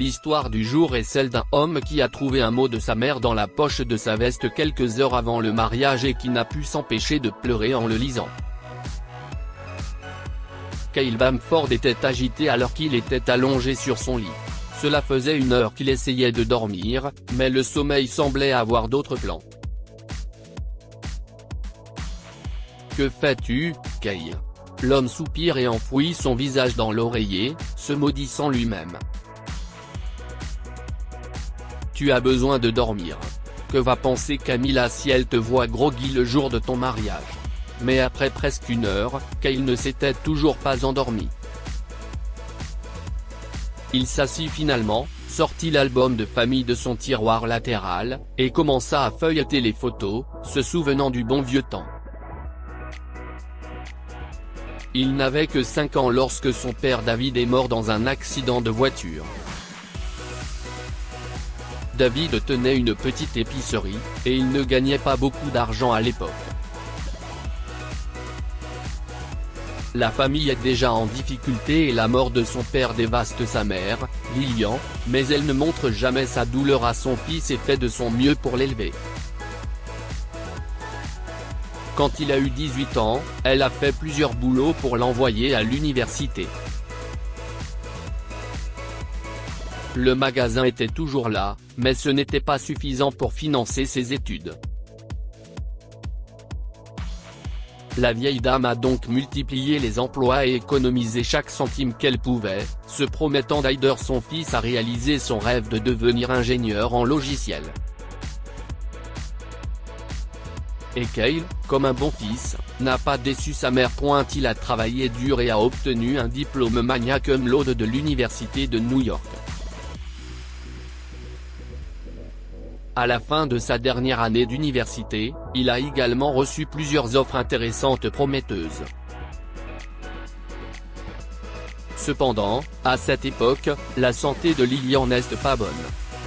L'histoire du jour est celle d'un homme qui a trouvé un mot de sa mère dans la poche de sa veste quelques heures avant le mariage et qui n'a pu s'empêcher de pleurer en le lisant. Kyle Bamford était agité alors qu'il était allongé sur son lit. Cela faisait 1 heure qu'il essayait de dormir, mais le sommeil semblait avoir d'autres plans. « Que fais-tu, Kyle ?» L'homme soupire et enfouit son visage dans l'oreiller, se maudissant lui-même. « Tu as besoin de dormir. Que va penser Camilla si elle te voit groggy le jour de ton mariage ?» Mais après presque 1 heure, Kyle ne s'était toujours pas endormi. Il s'assit finalement, sortit l'album de famille de son tiroir latéral, et commença à feuilleter les photos, se souvenant du bon vieux temps. Il n'avait que 5 ans lorsque son père David est mort dans un accident de voiture. David tenait une petite épicerie, et il ne gagnait pas beaucoup d'argent à l'époque. La famille est déjà en difficulté et la mort de son père dévaste sa mère, Lillian, mais elle ne montre jamais sa douleur à son fils et fait de son mieux pour l'élever. Quand il a eu 18 ans, elle a fait plusieurs boulots pour l'envoyer à l'université. Le magasin était toujours là, mais ce n'était pas suffisant pour financer ses études. La vieille dame a donc multiplié les emplois et économisé chaque centime qu'elle pouvait, se promettant d'aider son fils à réaliser son rêve de devenir ingénieur en logiciel. Et Kyle, comme un bon fils, n'a pas déçu sa mère. Il a travaillé dur et a obtenu un diplôme magna cum laude de l'université de New York. À la fin de sa dernière année d'université, il a également reçu plusieurs offres intéressantes prometteuses. Cependant, à cette époque, la santé de Lillian n'est pas bonne.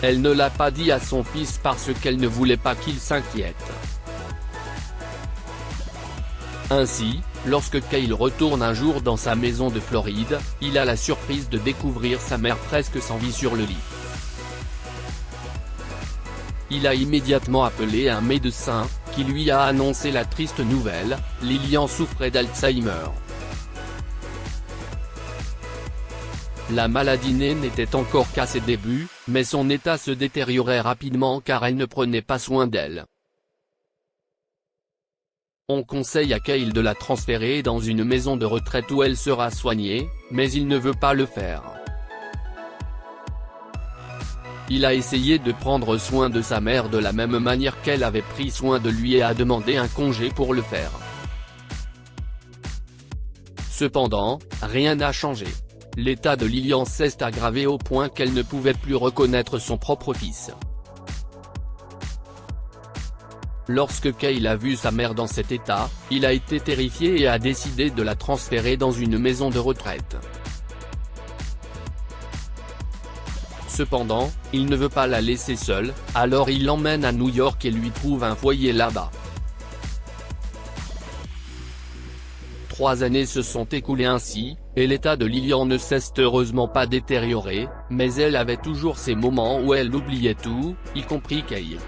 Elle ne l'a pas dit à son fils parce qu'elle ne voulait pas qu'il s'inquiète. Ainsi, lorsque Kyle retourne un jour dans sa maison de Floride, il a la surprise de découvrir sa mère presque sans vie sur le lit. Il a immédiatement appelé un médecin, qui lui a annoncé la triste nouvelle, Lillian souffrait d'Alzheimer. La maladie n'était encore qu'à ses débuts, mais son état se détériorait rapidement car elle ne prenait pas soin d'elle. On conseille à Kyle de la transférer dans une maison de retraite où elle sera soignée, mais il ne veut pas le faire. Il a essayé de prendre soin de sa mère de la même manière qu'elle avait pris soin de lui et a demandé un congé pour le faire. Cependant, rien n'a changé. L'état de Lillian s'est aggravé au point qu'elle ne pouvait plus reconnaître son propre fils. Lorsque Kyle a vu sa mère dans cet état, il a été terrifié et a décidé de la transférer dans une maison de retraite. Cependant, il ne veut pas la laisser seule, alors il l'emmène à New York et lui trouve un foyer là-bas. 3 années se sont écoulées ainsi, et l'état de Lillian ne s'est heureusement pas détérioré, mais elle avait toujours ces moments où elle oubliait tout, y compris Kyle.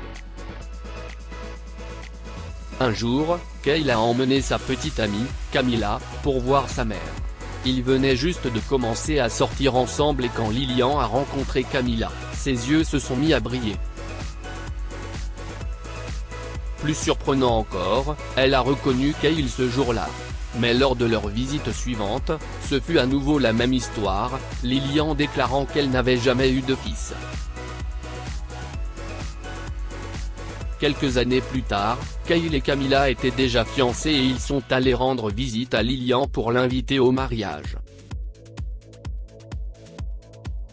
Un jour, Kyle a emmené sa petite amie, Camilla, pour voir sa mère. Ils venaient juste de commencer à sortir ensemble et quand Lillian a rencontré Camilla, ses yeux se sont mis à briller. Plus surprenant encore, elle a reconnu Kyle ce jour-là. Mais lors de leur visite suivante, ce fut à nouveau la même histoire, Lillian déclarant qu'elle n'avait jamais eu de fils. Quelques années plus tard, Kyle et Camilla étaient déjà fiancés et ils sont allés rendre visite à Lillian pour l'inviter au mariage.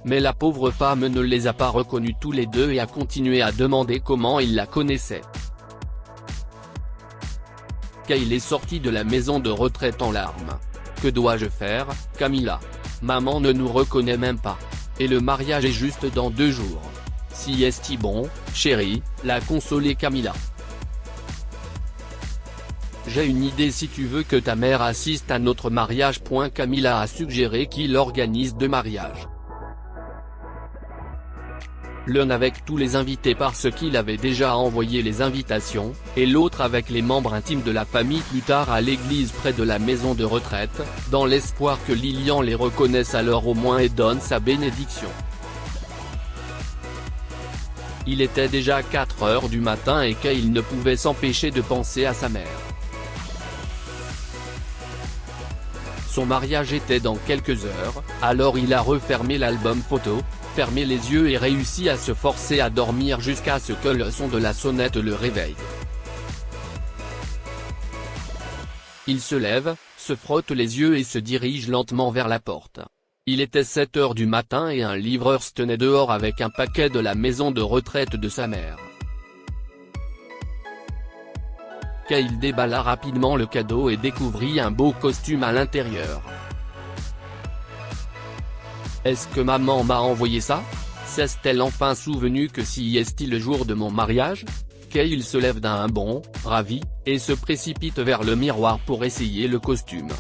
Mais la pauvre femme ne les a pas reconnus tous les deux et a continué à demander comment ils la connaissaient. Kyle est sorti de la maison de retraite en larmes. « Que dois-je faire, Camilla? Maman ne nous reconnaît même pas. Et le mariage est juste dans 2 jours. Si est-il bon, chérie ?» l'a consolé Camilla. « J'ai une idée si tu veux que ta mère assiste à notre mariage. » Camilla a suggéré qu'il organise 2 mariages. l'un avec tous les invités parce qu'il avait déjà envoyé les invitations, et l'autre avec les membres intimes de la famille plus tard à l'église près de la maison de retraite, dans l'espoir que Lilian les reconnaisse alors au moins et donne sa bénédiction. Il était déjà 4 heures du matin et Kyle ne pouvait s'empêcher de penser à sa mère. Son mariage était dans quelques heures, alors il a refermé l'album photo, fermé les yeux et réussi à se forcer à dormir jusqu'à ce que le son de la sonnette le réveille. Il se lève, se frotte les yeux et se dirige lentement vers la porte. Il était 7 heures du matin et un livreur se tenait dehors avec un paquet de la maison de retraite de sa mère. Kyle déballa rapidement le cadeau et découvrit un beau costume à l'intérieur. « Est-ce que maman m'a envoyé ça ? S'est-elle enfin souvenu que si est-il le jour de mon mariage ?» Kyle se lève d'un bond, ravi, et se précipite vers le miroir pour essayer le costume.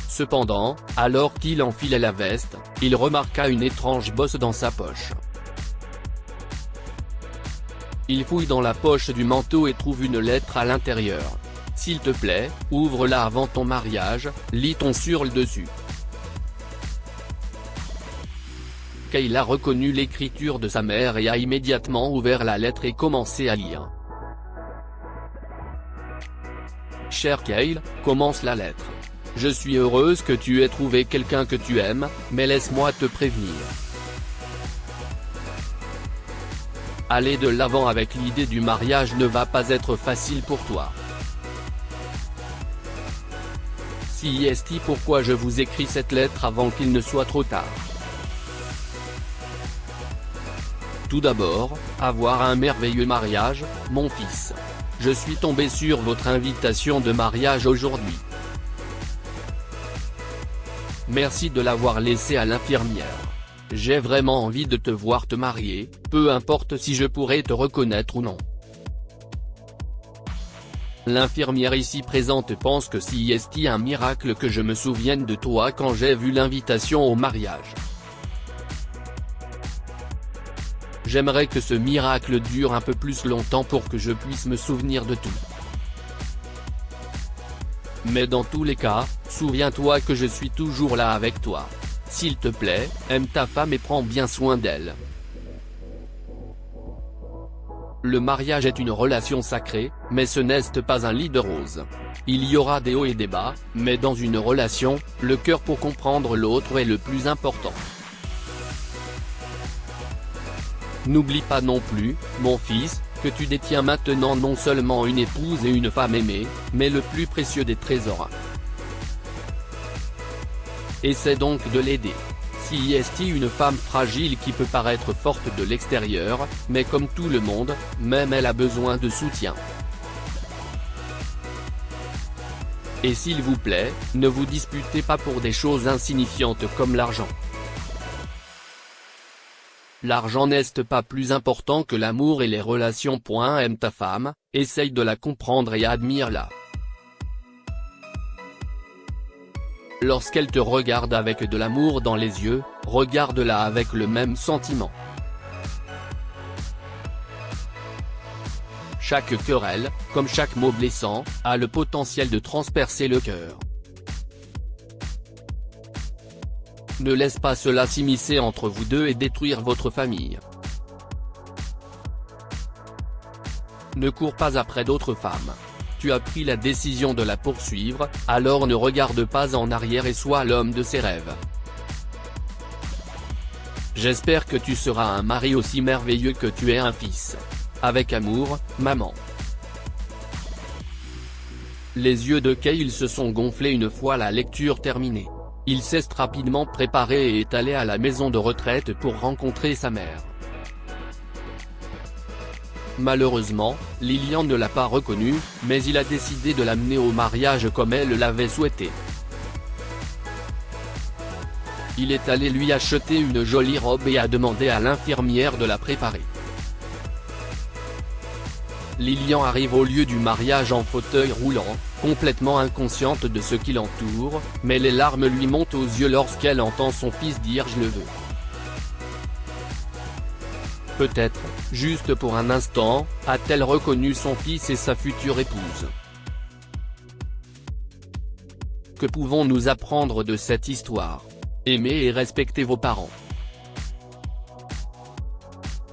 Cependant, alors qu'il enfilait la veste, il remarqua une étrange bosse dans sa poche. Il fouille dans la poche du manteau et trouve une lettre à l'intérieur. « S'il te plaît, ouvre-la avant ton mariage, lit-on sur le dessus. » Kyle a reconnu l'écriture de sa mère et a immédiatement ouvert la lettre et commencé à lire. « Cher Kyle, commence la lettre. Je suis heureuse que tu aies trouvé quelqu'un que tu aimes, mais laisse-moi te prévenir. Aller de l'avant avec l'idée du mariage ne va pas être facile pour toi. Si est-il pourquoi je vous écris cette lettre avant qu'il ne soit trop tard. Tout d'abord, avoir un merveilleux mariage, mon fils. Je suis tombé sur votre invitation de mariage aujourd'hui. Merci de l'avoir laissé à l'infirmière. J'ai vraiment envie de te voir te marier, peu importe si je pourrai te reconnaître ou non. L'infirmière ici présente pense que si est un miracle que je me souvienne de toi quand j'ai vu l'invitation au mariage. J'aimerais que ce miracle dure un peu plus longtemps pour que je puisse me souvenir de tout. Mais dans tous les cas, souviens-toi que je suis toujours là avec toi. S'il te plaît, aime ta femme et prends bien soin d'elle. Le mariage est une relation sacrée, mais ce n'est pas un lit de roses. Il y aura des hauts et des bas, mais dans une relation, le cœur pour comprendre l'autre est le plus important. N'oublie pas non plus, mon fils, que tu détiens maintenant non seulement une épouse et une femme aimée, mais le plus précieux des trésors. Essaie donc de l'aider. Si est une femme fragile qui peut paraître forte de l'extérieur, mais comme tout le monde, même elle a besoin de soutien. Et s'il vous plaît, ne vous disputez pas pour des choses insignifiantes comme l'argent. L'argent n'est pas plus important que l'amour et les relations. Aime ta femme, essaye de la comprendre et admire-la. Lorsqu'elle te regarde avec de l'amour dans les yeux, regarde-la avec le même sentiment. Chaque querelle, comme chaque mot blessant, a le potentiel de transpercer le cœur. Ne laisse pas cela s'immiscer entre vous deux et détruire votre famille. Ne cours pas après d'autres femmes. Tu as pris la décision de la poursuivre, alors ne regarde pas en arrière et sois l'homme de ses rêves. J'espère que tu seras un mari aussi merveilleux que tu es un fils. Avec amour, maman. Les yeux de Kyle se sont gonflés une fois la lecture terminée. Il s'est rapidement préparé et est allé à la maison de retraite pour rencontrer sa mère. Malheureusement, Lilian ne l'a pas reconnu, mais il a décidé de l'amener au mariage comme elle l'avait souhaité. Il est allé lui acheter une jolie robe et a demandé à l'infirmière de la préparer. Lilian arrive au lieu du mariage en fauteuil roulant, complètement inconsciente de ce qui l'entoure, mais les larmes lui montent aux yeux lorsqu'elle entend son fils dire « je le veux ». Peut-être, juste pour un instant, a-t-elle reconnu son fils et sa future épouse. Que pouvons-nous apprendre de cette histoire? Aimez et respectez vos parents.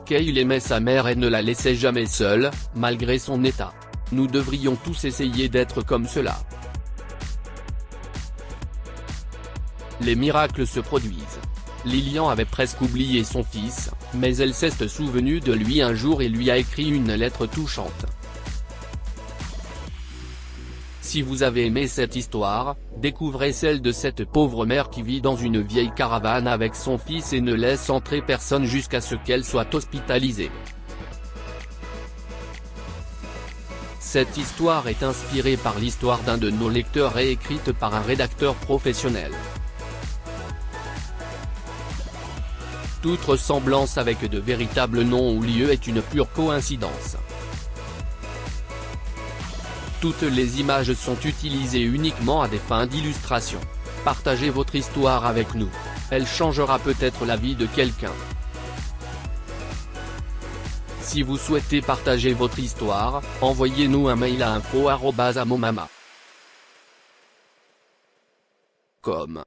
Kyle aimait sa mère et ne la laissait jamais seule, malgré son état. Nous devrions tous essayer d'être comme cela. Les miracles se produisent. Lilian avait presque oublié son fils, mais elle s'est souvenue de lui un jour et lui a écrit une lettre touchante. Si vous avez aimé cette histoire, découvrez celle de cette pauvre mère qui vit dans une vieille caravane avec son fils et ne laisse entrer personne jusqu'à ce qu'elle soit hospitalisée. Cette histoire est inspirée par l'histoire d'un de nos lecteurs et écrite par un rédacteur professionnel. Toute ressemblance avec de véritables noms ou lieux est une pure coïncidence. Toutes les images sont utilisées uniquement à des fins d'illustration. Partagez votre histoire avec nous. Elle changera peut-être la vie de quelqu'un. Si vous souhaitez partager votre histoire, envoyez-nous un mail à info@amomama.com.